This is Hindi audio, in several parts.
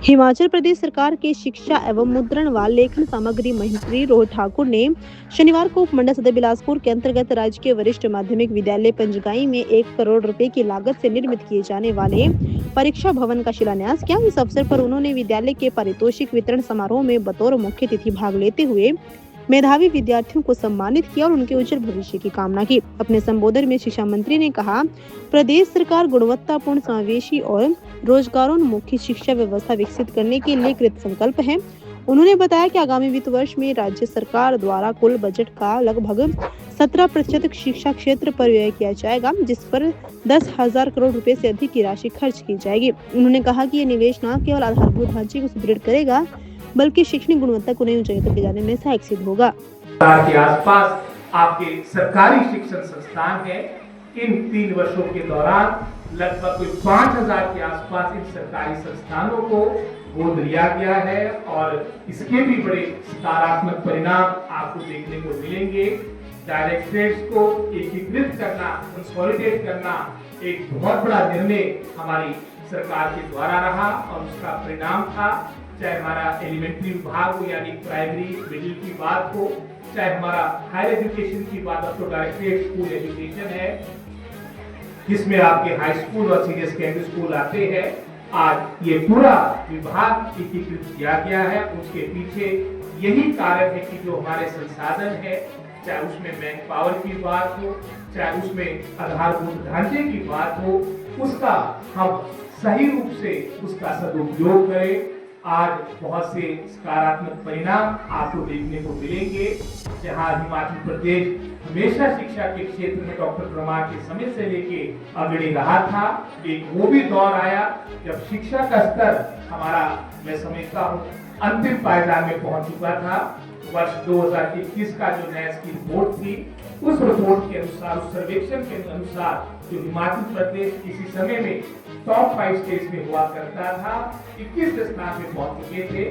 हिमाचल प्रदेश सरकार के शिक्षा एवं मुद्रण व लेखन सामग्री मंत्री रोहित ठाकुर ने शनिवार को उपमंडल सदर बिलासपुर के अंतर्गत राज्य के वरिष्ठ माध्यमिक विद्यालय पंजगाई में 1 करोड़ रुपए की लागत से निर्मित किए जाने वाले परीक्षा भवन का शिलान्यास किया। इस अवसर पर उन्होंने विद्यालय के पारितोषिक वितरण समारोह में बतौर मुख्य अतिथि भाग लेते हुए मेधावी विद्यार्थियों को सम्मानित किया और उनके उज्जवल भविष्य की कामना की। अपने संबोधन में शिक्षा मंत्री ने कहा, प्रदेश सरकार गुणवत्तापूर्ण, समावेशी और रोजगारोन्मुखी शिक्षा व्यवस्था विकसित करने के लिए कृत संकल्प है। उन्होंने बताया कि आगामी वित्त वर्ष में राज्य सरकार द्वारा कुल बजट का लगभग 17% शिक्षा क्षेत्र पर व्यय किया जाएगा, जिस पर 10,000 करोड़ रुपए से अधिक की राशि खर्च की जाएगी। उन्होंने कहा कि ये निवेश न केवल आधारभूत ढांचे को सुदृढ़ करेगा, बल्कि शैक्षणिक गुणवत्ता को नई ऊंचाइयों तक ले जाने में सहायक सिद्ध होगा। के आसपास आपके सरकारी शिक्षण संस्थान है। इन 3 वर्षों के दौरान लगभग 5,000 के आसपास इन सरकारी संस्थानों को गोद लिया गया है और इसके भी बड़े सकारात्मक परिणाम आपको देखने को मिलेंगे। डायरेक्टरेट्स को एकीकृत करना, कंसोलिडेट करना एक बहुत बड़ा निर्णय हमारी सरकार के द्वारा रहा और उसका परिणाम था, चाहे हमारा एलिमेंट्री विभाग हो यानी प्राइमरी मिडिल की बात हो, चाहे हमारा हायर एजुकेशन की बात हो, तो डायरेक्टरेट स्कूल एजुकेशन है जिसमें आपके हाई स्कूल और सीनियर सेकेंडरी स्कूल आते हैं। आज ये पूरा विभाग एकीकृत किया गया है। उसके पीछे यही कारण है कि जो हमारे संसाधन है, चाहे उसमें मैन पावर की बात हो, चाहे उसमें आधारभूत ढांचे की बात हो, उसका हम सही रूप से उसका सदुपयोग करें। आज बहुत से सकारात्मक परिणाम आपको देखने को मिलेंगे। जहां हिमाचल प्रदेश हमेशा शिक्षा के क्षेत्र में डॉक्टर परमार के समय से लेके अग्रणी रहा था, एक वो भी दौर आया जब शिक्षा का स्तर हमारा, मैं समझता हूँ, अंतिम पायदान में पहुंच चुका था। वर्ष 2021 का जो नैस की रिपोर्ट थी, उस रिपोर्ट के अनुसार, उस सर्वेक्षण के अनुसार जो हिमाचल प्रदेश किसी समय में टॉप 5 स्टेट्स में हुआ करता था, 21 स्थान में पहुंच चुके थे।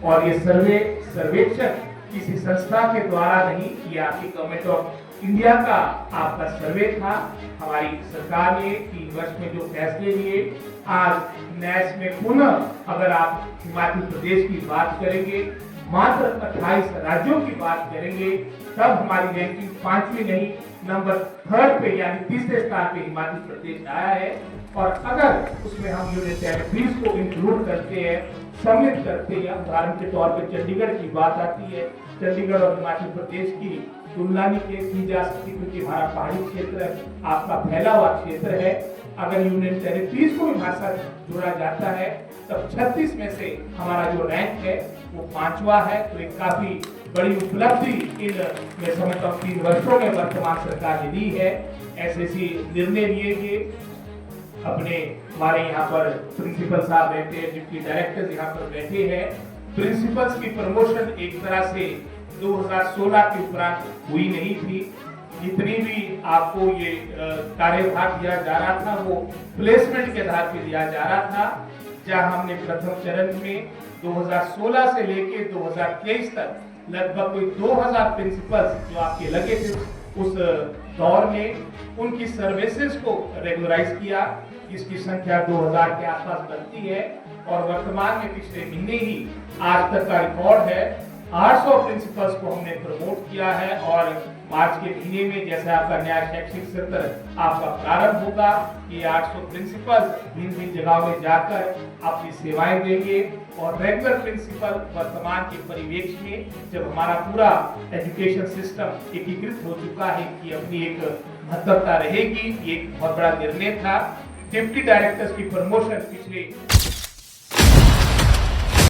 और ये सर्वेक्षण किसी संस्था के द्वारा नहीं, ये आपकी गवर्नमेंट ऑफ इंडिया का आपका सर्वे था। हमारी सरकार ने 3 वर्ष में जो फैसले लिए, आज नैस में पुनः अगर आप हिमाचल प्रदेश की बात करेंगे, मात्र 28 राज्यों की बात करेंगे, तब हमारी रैंकिंग 5वीं नहीं, नंबर 3rd पे यानी तीसरे स्थान पे हिमाचल प्रदेश आया है। और अगर उसमें हम यूनिट टेरिटरीज को इंक्लूड करते हैं, सम्मिलित करते हैं, उदाहरण के तौर पे चंडीगढ़ की बात आती है, चंडीगढ़ और हिमाचल प्रदेश की तुलना नहीं की जा सकती क्योंकि हमारा पहाड़ी क्षेत्र आपका फैला हुआ क्षेत्र है। अगर यूनियन टेरिटरीज को भी भाषा जोड़ा जाता है तब 36 में से हमारा जो रैंक है वो 5वां है। तो एक काफी बड़ी उपलब्धि इन, मैं समझता हूँ, 3 वर्षों में वर्तमान सरकार ने दी है। ऐसे निर्णय लिए गए। अपने हमारे यहाँ पर प्रिंसिपल साहब बैठे हैं, डिप्टी डायरेक्टर यहाँ पर बैठे हैं। प्रिंसिपल्स की प्रमोशन एक तरह से 2016 के उपरांत हुई नहीं थी। जितनी भी आपको ये कार्यभार दिया जा रहा था वो प्लेसमेंट के आधार पर दिया जा रहा था। जहां हमने प्रथम चरण में 2016 से लेके 2023 तक लगभग कोई 2000 प्रिंसिपल्स जो आपके लगे थे उस दौर में, उनकी सर्विसेज को रेगुलराइज किया, जिसकी संख्या 2000 के आसपास बनती है। और वर्तमान में पिछले महीने ही आज तक का रिकॉर्ड है, 800 प्रिंसिपल्स को हमने प्रमोट किया है। और मार्च के महीने में जैसे आपका नया शैक्षिक सत्र आपका प्रारंभ होगा, ये 800 प्रिंसिपल्स भिन्न जगहों में जाकर अपनी सेवाएं देंगे। और रेगुलर प्रिंसिपल वर्तमान के परिवेश में जब हमारा पूरा एजुकेशन सिस्टम एकीकृत हो चुका है कि अपनी एक महत्वता रहेगी, ये एक बहुत बड़ा निर्णय था। डिप्टी डायरेक्टर्स की प्रमोशन पिछले